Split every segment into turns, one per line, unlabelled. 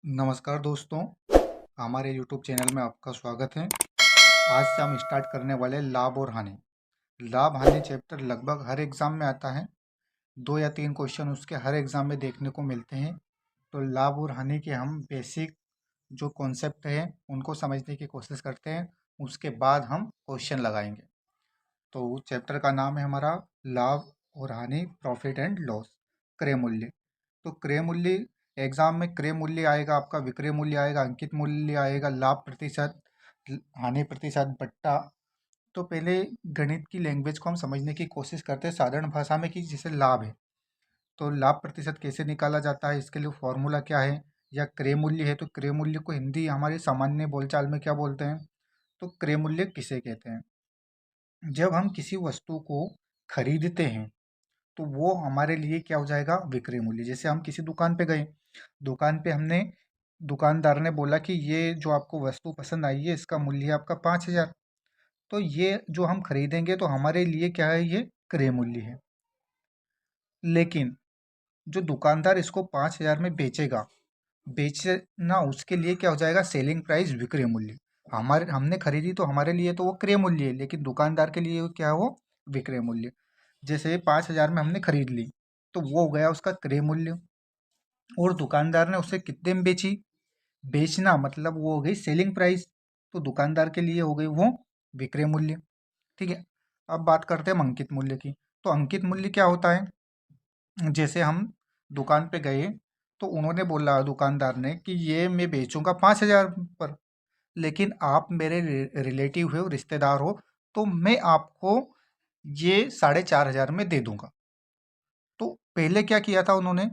नमस्कार दोस्तों, हमारे YouTube चैनल में आपका स्वागत है। आज से हम स्टार्ट करने वाले लाभ और हानि। लाभ हानि चैप्टर लगभग हर एग्ज़ाम में आता है। 2 या 3 क्वेश्चन उसके हर एग्ज़ाम में देखने को मिलते हैं। तो लाभ और हानि के हम बेसिक जो कॉन्सेप्ट है उनको समझने की कोशिश करते हैं। उसके बाद हम क्वेश्चन लगाएंगे। तो चैप्टर का नाम है हमारा लाभ और हानि, प्रॉफिट एंड लॉस, क्रय मूल्य। तो क्रय मूल्य एग्जाम में क्रय मूल्य आएगा, आपका विक्रय मूल्य आएगा, अंकित मूल्य आएगा, लाभ प्रतिशत, हानि प्रतिशत, बट्टा। तो पहले गणित की लैंग्वेज को हम समझने की कोशिश करते हैं साधारण भाषा में कि जैसे लाभ है तो लाभ प्रतिशत कैसे निकाला जाता है, इसके लिए फॉर्मूला क्या है, या क्रय मूल्य है तो क्रय मूल्य को हिंदी हमारी सामान्य बोलचाल में क्या बोलते हैं। तो क्रय मूल्य किसे कहते हैं? जब हम किसी वस्तु को खरीदते हैं तो वो हमारे लिए क्या हो जाएगा, विक्रय मूल्य। जैसे हम किसी दुकान पे गए, दुकान पे हमने दुकानदार ने बोला कि ये जो आपको वस्तु पसंद आई है इसका मूल्य है आपका 5,000। तो ये जो हम खरीदेंगे तो हमारे लिए क्या है, ये क्रय मूल्य है। लेकिन जो दुकानदार इसको 5,000 में बेचेगा, बेचना उसके लिए क्या हो जाएगा, सेलिंग प्राइस, विक्रय मूल्य। हमारे हमने खरीदी तो हमारे लिए तो वो क्रय मूल्य है, लेकिन दुकानदार के लिए क्या है, वो विक्रय मूल्य। जैसे 5,000 में हमने खरीद ली तो वो हो गया उसका क्रय मूल्य, और दुकानदार ने उसे कितने में बेची, बेचना मतलब वो हो गई सेलिंग प्राइस, तो दुकानदार के लिए हो गई वो विक्रय मूल्य। ठीक है। अब बात करते हैं हम अंकित मूल्य की। तो अंकित मूल्य क्या होता है? जैसे हम दुकान पे गए तो उन्होंने बोला, दुकानदार ने, कि ये मैं बेचूंगा 5,000 पर, लेकिन आप मेरे रिलेटिव हो, रिश्तेदार हो, तो मैं आपको ये 4,500 में दे दूंगा। तो पहले क्या किया था उन्होंने,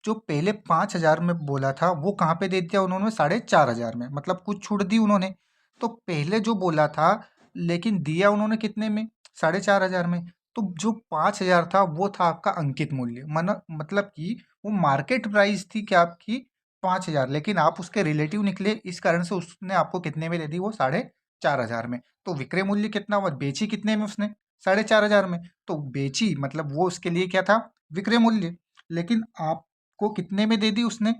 जो पहले 5,000 में बोला था वो कहाँ पे दे दिया उन्होंने, 4,500 में, मतलब कुछ छूट दी उन्होंने। तो पहले जो बोला था, लेकिन दिया उन्होंने कितने में, 4,500 में। तो जो 5,000 था वो था आपका अंकित मूल्य, मतलब कि वो मार्केट प्राइस थी क्या आपकी, 5,000, लेकिन आप उसके रिलेटिव निकले, इस कारण से उसने आपको कितने में दे दी, वो 4,500 में। तो विक्रय मूल्य कितना हुआ, बेची कितने में उसने, 4,500 में। तो बेची मतलब वो उसके लिए क्या था, विक्रय मूल्य। लेकिन आपको कितने में दे दी उसने,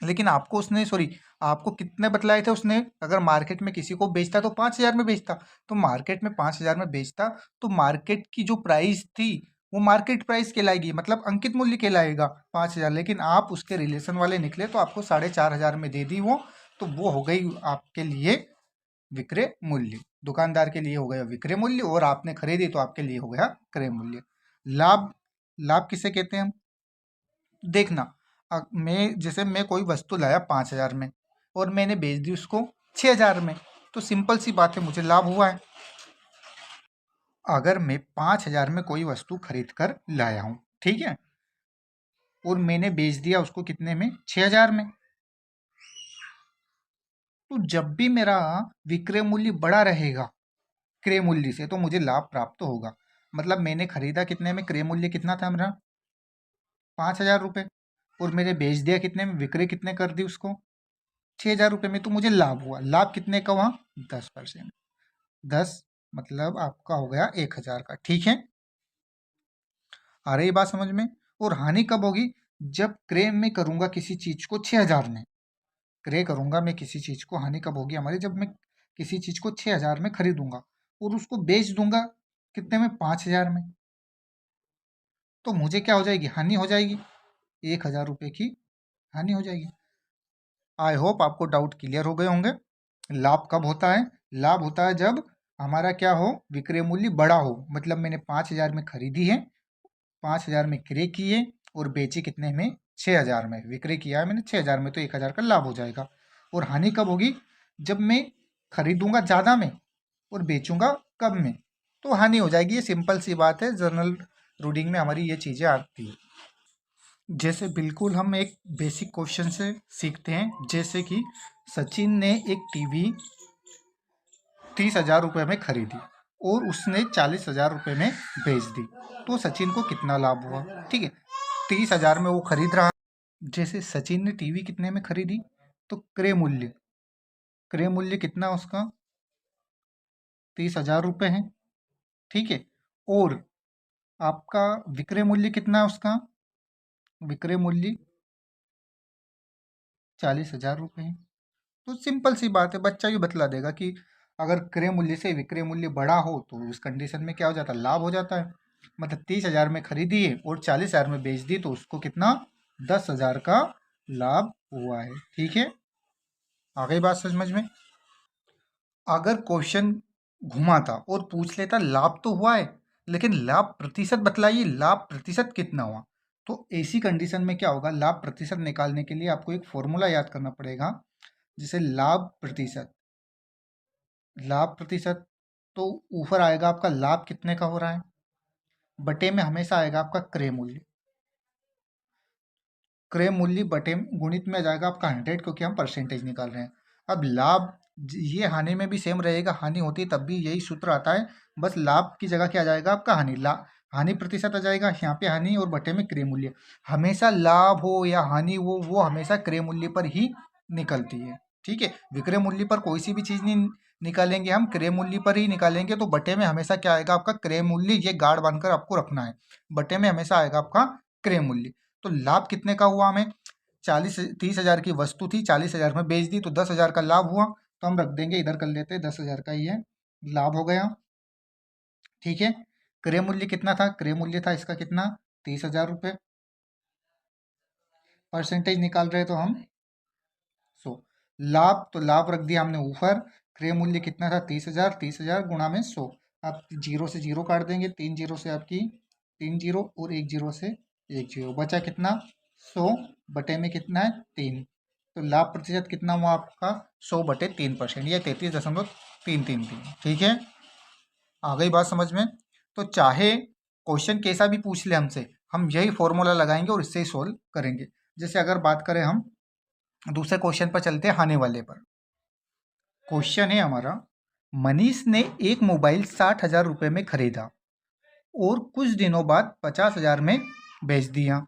लेकिन आपको उसने, सॉरी, आपको कितने बतलाए थे उसने, अगर मार्केट में किसी को बेचता तो 5,000 में बेचता, तो मार्केट में 5,000 में बेचता, तो मार्केट की जो प्राइस थी वो मार्केट प्राइस कहलाएगी, मतलब अंकित मूल्य कहलाएगा 5,000। लेकिन आप उसके रिलेशन वाले निकले तो आपको 4,500 में दे दी वो, तो वो हो गई आपके लिए विक्रय मूल्य। दुकानदार के लिए हो गया विक्रय मूल्य, और आपने खरीदी तो आपके लिए हो गया क्रय मूल्य। लाभ, लाभ किसे कहते हैं हम? देखना, मैं कोई वस्तु लाया 5,000 में और मैंने बेच दी उसको 6,000 में, तो सिंपल सी बात है, मुझे लाभ हुआ है। अगर मैं 5,000 में कोई वस्तु खरीद कर लाया हूं, ठीक है, और मैंने बेच दिया उसको कितने में, 6,000 में, तो जब भी मेरा विक्रय मूल्य बड़ा रहेगा क्रय मूल्य से, तो मुझे लाभ प्राप्त होगा। मतलब मैंने खरीदा कितने में, क्रय मूल्य कितना था मेरा, 5,000 रुपये, और मैंने बेच दिया कितने में, विक्रय कितने कर दी उसको, 6,000 रुपये में, तो मुझे लाभ हुआ। लाभ कितने का हुआ, 10%। 10 मतलब आपका हो गया 1,000 का। ठीक है, आ रही बात समझ में? और हानि कब होगी, जब क्रय में करूंगा किसी चीज को 6,000 में, क्रय करूंगा मैं किसी चीज को, हानि कब होगी हमारी, जब मैं किसी चीज को 6,000 में खरीदूंगा और उसको बेच दूंगा कितने में, 5,000 में, तो मुझे क्या हो जाएगी, हानि हो जाएगी, 1,000 रुपये की हानि हो जाएगी। आई होप आपको डाउट क्लियर हो गए होंगे। लाभ कब होता है, लाभ होता है जब हमारा क्या हो, विक्रय मूल्य बड़ा हो, मतलब मैंने 5,000 में खरीदी है, 5,000 में क्रय किए और बेची कितने में, 6,000 में, विक्रय किया है मैंने 6,000 में, तो 1,000 का लाभ हो जाएगा। और हानि कब होगी, जब मैं खरीदूंगा ज़्यादा में और बेचूंगा कम में, तो हानि हो जाएगी। ये सिंपल सी बात है, जनरल रूडिंग में हमारी ये चीज़ें आती है। जैसे बिल्कुल हम एक बेसिक क्वेश्चन से सीखते हैं, जैसे कि सचिन ने एक टीवी 30,000 रुपये में खरीदी और उसने 40,000 रुपये में बेच दी, तो सचिन को कितना लाभ हुआ? ठीक है, 30,000 में वो खरीद रहा, जैसे सचिन ने टीवी कितने में खरीदी, तो क्रय मूल्य, क्रय मूल्य कितना उसका, 30,000 रुपये है। ठीक है, और आपका विक्रय मूल्य कितना है उसका, विक्रय मूल्य 40,000 रुपये हैं। तो सिंपल सी बात है, बच्चा भी बतला देगा कि अगर क्रय मूल्य से विक्रय मूल्य बड़ा हो तो उस कंडीशन में क्या हो जाता है, लाभ हो जाता है। मतलब 30,000 में खरीदी है और 40,000 में बेच दी तो उसको कितना, 10,000 का लाभ हुआ है। ठीक है, आ गई बात समझ में। अगर क्वेश्चन घुमाता और पूछ लेता लाभ तो हुआ है लेकिन लाभ प्रतिशत बतलाइए, लाभ प्रतिशत कितना हुआ, तो ऐसी कंडीशन में क्या होगा, लाभ प्रतिशत निकालने के लिए आपको एक फॉर्मूला याद करना पड़ेगा, जिसे लाभ प्रतिशत तो ऊपर आएगा आपका लाभ कितने का हो रहा है, बटे में हमेशा आएगा आपका क्रय मूल्य। क्रय मूल्य बटे गुणित में आ जाएगा आपका 100, क्योंकि हम परसेंटेज निकाल रहे हैं। अब लाभ ये हानि में भी सेम रहेगा, हानि होती है तब भी यही सूत्र आता है, बस लाभ की जगह क्या आ जाएगा आपका हानि, हानि प्रतिशत आ जाएगा, यहाँ पे हानि और बटे में क्रय मूल्य। हमेशा लाभ हो या हानि हो वो हमेशा क्रय मूल्य पर ही निकलती है। ठीक है, विक्रय मूल्य पर कोई सी भी चीज नहीं निकालेंगे, हम क्रय मूल्य पर ही निकालेंगे। तो बटे में हमेशा क्या आएगा आपका क्रय मूल्य, ये गार्ड बांधकर आपको रखना है, बटे में हमेशा आएगा आपका क्रय मूल्य। तो लाभ कितने का हुआ, हमें 30,000 की वस्तु थी, 40,000 में बेच दी तो 10,000 का लाभ हुआ। तो हम रख देंगे, इधर कर लेते हैं, 10,000 का ही है लाभ हो गया। ठीक है, क्रय मूल्य कितना था, क्रय मूल्य था इसका कितना, 30,000 रुपये। परसेंटेज निकाल रहे तो हम 100, लाभ तो लाभ रख दिया हमने ऊपर, क्रय मूल्य कितना था 30,000, 30,000 गुणा में 100। आप जीरो से जीरो काट देंगे, 3 जीरो से आपकी 3 जीरो और 1 जीरो से 1 जीरो, बचा कितना 100, बटे में कितना है 3। तो लाभ प्रतिशत कितना हुआ आपका 100/3%, या 33.333। ठीक है, आ गई बात समझ में। तो चाहे क्वेश्चन कैसा भी पूछ ले हमसे, हम यही फॉर्मूला लगाएंगे और इससे ही सोल्व करेंगे। जैसे अगर बात करें हम दूसरे क्वेश्चन पर चलते हैं, हानि वाले पर। क्वेश्चन है हमारा, मनीष ने एक मोबाइल 60,000 रुपये में खरीदा और कुछ दिनों बाद 50,000 में बेच दिया,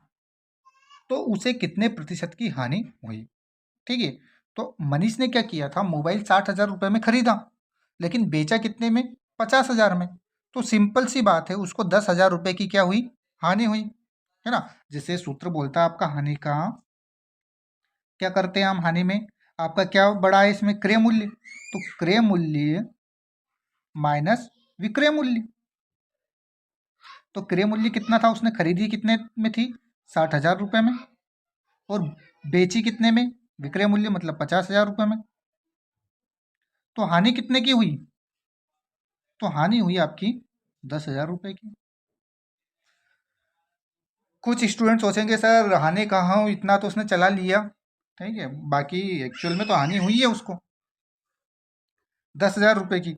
तो उसे कितने प्रतिशत की हानि हुई। ठीक है, तो मनीष ने क्या किया था, मोबाइल 60,000 रुपये में खरीदा लेकिन बेचा कितने में, 50,000 में। तो सिंपल सी बात है, उसको 10,000 रुपये की क्या हुई, हानि हुई, है ना। जैसे सूत्र बोलता है आपका हानि का, क्या करते हैं हम हानि में, आपका क्या बड़ा है इसमें, क्रय मूल्य। तो क्रय मूल्य माइनस विक्रय मूल्य। तो क्रय मूल्य कितना था, उसने खरीदी कितने में थी, 60,000 रुपये में, और बेची कितने में, विक्रय मूल्य मतलब 50,000 रुपये में। तो हानि कितने की हुई, तो हानि हुई आपकी 10,000 रुपये की। कुछ स्टूडेंट सोचेंगे सर हानि कहाँ हुई, इतना तो उसने चला लिया, ठीक है, बाकी एक्चुअल में तो हानि हुई है उसको 10,000 रुपये की।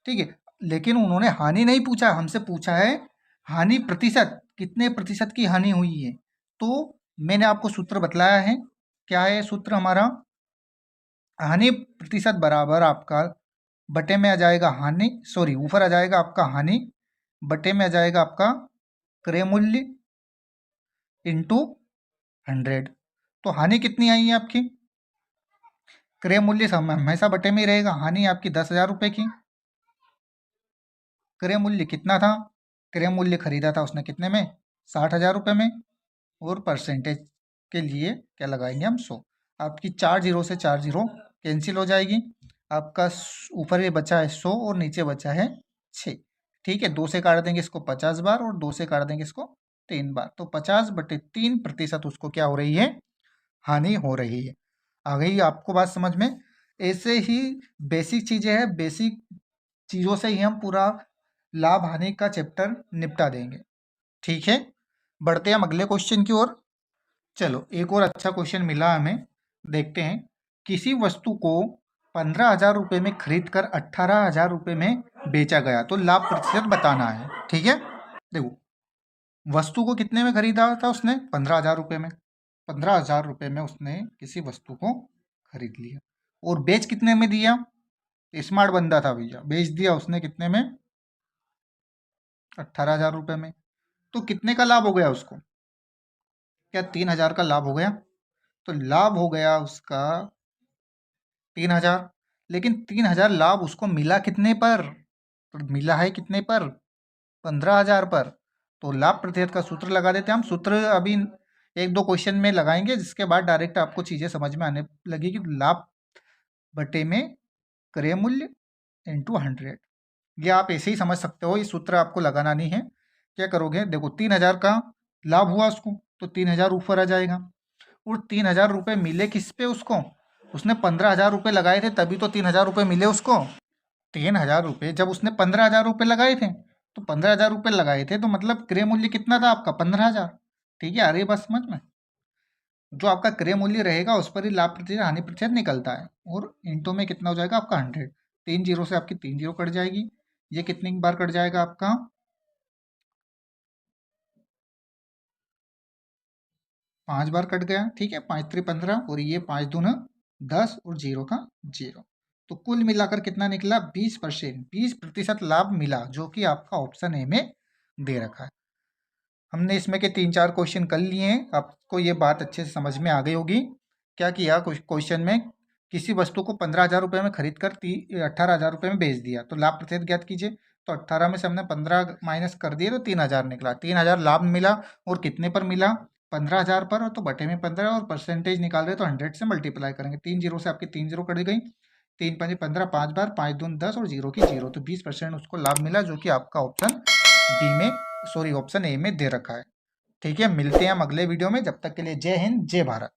ठीक है, लेकिन उन्होंने हानि नहीं पूछा, हमसे पूछा है हानि प्रतिशत, कितने प्रतिशत की हानि हुई है। तो मैंने आपको सूत्र बतलाया है, क्या है सूत्र हमारा, हानि प्रतिशत बराबर आपका बटे में आ जाएगा हानि, सॉरी ऊपर आ जाएगा आपका हानि, बटे में आ जाएगा आपका क्रय मूल्य इंटू 100। तो हानि कितनी आई है आपकी, क्रय मूल्य हमेशा बटे में ही रहेगा, हानि आपकी 10,000 रुपये की। क्रय मूल्य कितना था, क्रय मूल्य खरीदा था उसने कितने में, 60,000 रुपये में, और परसेंटेज के लिए क्या लगाएंगे हम 100। आपकी 4 जीरो से 4 जीरो कैंसिल हो जाएगी, आपका ऊपर ये बचा है 100 और नीचे बचा है 6। ठीक है, 2 से काट देंगे इसको 50 बार और 2 से काट देंगे इसको 3 बार, तो 50/3% उसको क्या हो रही है, हानि हो रही है। आ गई आपको बात समझ में। ऐसे ही बेसिक चीजें हैं, बेसिक चीजों से ही हम पूरा लाभ हानि का चैप्टर निपटा देंगे। ठीक है, बढ़ते हैं हम अगले क्वेश्चन की ओर। चलो एक और अच्छा क्वेश्चन मिला हमें, देखते हैं। किसी वस्तु को 15,000 रुपये में खरीद कर 18,000 रुपये में बेचा गया, तो लाभ प्रतिशत बताना है। ठीक है, देखो वस्तु को कितने में खरीदा था उसने, 15,000 रुपये में, 15,000 रुपये में उसने किसी वस्तु को खरीद लिया और बेच कितने में दिया, स्मार्ट बंदा था भैया, बेच दिया उसने कितने में, 18,000 रुपये में। तो कितने का लाभ हो गया उसको, क्या 3,000 का लाभ हो गया। तो लाभ हो गया उसका 3,000, लेकिन 3,000 लाभ उसको मिला कितने पर, तो मिला है कितने पर, 15,000 पर। तो लाभ प्रतिशत का सूत्र लगा देते हैं हम, सूत्र अभी एक दो क्वेश्चन में लगाएंगे, जिसके बाद डायरेक्ट आपको चीज़ें समझ में आने लगेगी। लाभ बटे में क्रय मूल्य इंटू 100, ये आप ऐसे ही समझ सकते हो। ये सूत्र आपको लगाना नहीं है। क्या करोगे, देखो 3000 का लाभ हुआ उसको, तो 3000 ऊपर आ जाएगा। और 3000 रुपये मिले किस पे उसको, उसने 15,000 रुपये लगाए थे, तभी तो 3000 रुपये मिले उसको। 3000 रुपये जब उसने 15,000 रुपये लगाए थे, तो 15,000 रुपये लगाए थे, तो मतलब क्रय मूल्य कितना था आपका, 15,000। ठीक है, आ रही है बात समझ में। जो आपका क्रय मूल्य रहेगा उस पर ही लाभ प्रतिशत हानि प्रतिशत निकलता है। और इंटू में कितना हो जाएगा आपका 100, 3 जीरो से आपकी 3 जीरो कट जाएगी। ये कितनी बार कट जाएगा आपका, 5 बार कट गया। ठीक है, 5 3 15 और ये 5 दूना 10 और जीरो का जीरो। तो कुल मिलाकर कितना निकला, 20%, 20% लाभ मिला, जो कि आपका ऑप्शन ए में दे रखा है। हमने इसमें के 3-4 क्वेश्चन कर लिए हैं। आपको ये बात अच्छे से समझ में आ गई होगी। क्या किया, कुछ क्वेश्चन में किसी वस्तु को 15,000 रुपये में खरीद कर 18,000 रुपये में बेच दिया, तो लाभ प्रतिशत ज्ञात कीजिए। तो 18 में से हमने 15 माइनस कर दिए, तो 3,000 निकला। 3,000 लाभ मिला, और कितने पर मिला, 15,000 पर। तो बटे में 15, और परसेंटेज निकाल रहे तो 100 से मल्टीप्लाई करेंगे। 3 जीरो से आपकी 3 जीरो कट गई, 3 5 15, 5 बार, 5 दून 10 और जीरो की जीरो, तो 20% उसको लाभ मिला, जो कि आपका ऑप्शन बी में, सॉरी ऑप्शन ए में दे रखा है। ठीक है, मिलते हैं हम अगले वीडियो में। जब तक के लिए जय हिंद, जय भारत।